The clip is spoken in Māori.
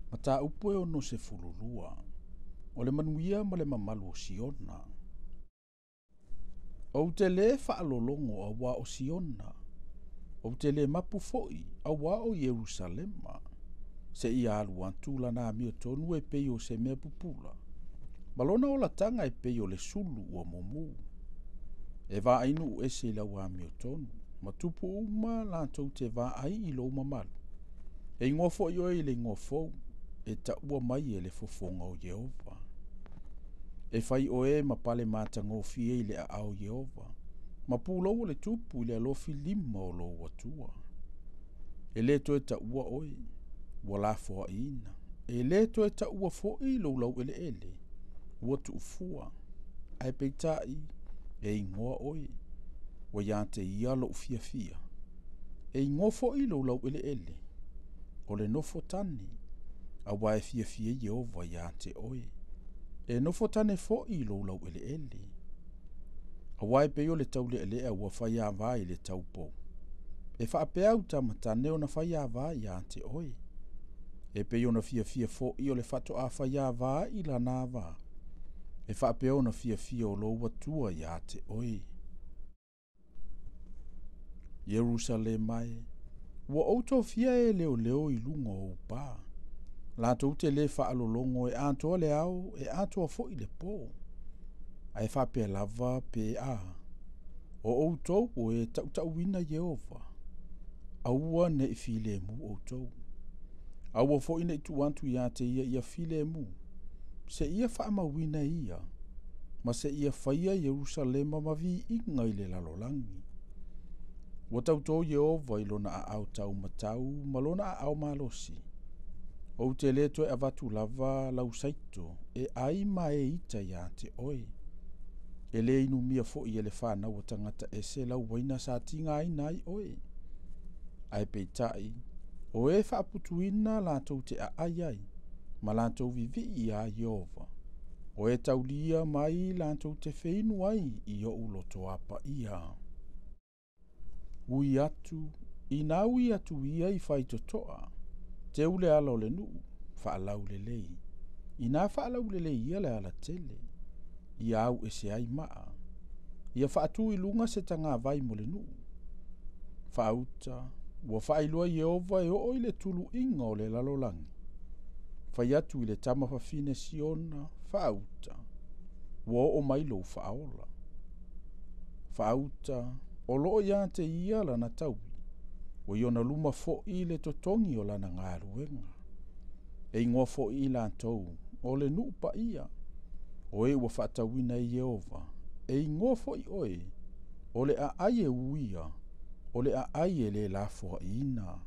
Ma tā upo e ono se fululua. O le manuia ma le mamalu o Siona. O te le whaalolongo a wā o Siona. O te le mapu foi a wā o Yerusalema. Se ia alu antula na mio tonu e pei o se mea pupula. Malona o la tanga e pei o le sulu ua momu. E vā ainu e se lau a mio tonu. Ma tupu uma la tau te vā ai i lo mamalu. E ngofo i oe le ngofo. E ta ua mai e le fofonga o Jehova. E fai oe ma pale mata ngofi e le a ao Jehova. Ma pūlau le tupu i le alofi lima o lo watua. E le to e ta ua oe. Wala foa ina. E le to e ta ua fo i lo lau ele ele. Ua tu ufua. Ai peitai. E ingoa oe. Wa yante ia lo ufia fia. E ingoa fo i lo lau ele ele. O le nofo tani. A wae fia fia Jehova yante oe. E nofo tane fo i lo lau ele ele. A wae peo le tau le ele a ua fai a vai le tau po. E wha apea uta matane o na fai a vai yante oe. E peo na fia fia fo i o le fato a fai a vai i la nava. E wha apea na fia fia o lo watua yante oe. Jerusalem ua outou fia e leo leo i lunga o upa. La tou te le wha alolongo e antoa le au e antoa fo i le po. Ai wha pe lava pe a. O outou o e tau wina Jehova. Aua ne i file mu outou. Aua fo ina i tuantu ia te ia file mu. Se ia wha mawina ia. Ma se ia whaia Jerusalema ma vi inga i le lalolangi. Wa tautou Jehova ilona a au tau matau, malona a au malosi. O te leto e avatu lava lau saito, e ai ma e ita ya te oe. E le inu mia fo i ele whana wa tangata e se lau waina sa tinga ai nai oe. Ai peitai, o e whaaputuina lātou te a ai ai, ma lātou vivi i a Jehova. O e taulia mai lātou te wheinu ai i o uloto apa ia. Ui atu, ina ui atu ia i whaitotoa, te ule ala o le nuu, whaalau le lei. Ina whaalau le lei ia le ala tele, i au e se ai maa. Ia whaatu i lunga se tanga vai mo le nuu. Whaauta, ua whailua Jehova e o le tulu inga o le lalolangi. Whai atu i le tama whawhine Siona, whaauta, ua o mailo whaola. Whaauta, o loo ia te ia lana taubi, o iona luma fo i le totongi o lana ngā ruenga. E ingoa fo i lantou, o le nuupa ia, o e ua whaatawina i Jehova. E ingoa fo i oe, o le a aie uia, o le a aie le lafoa ina.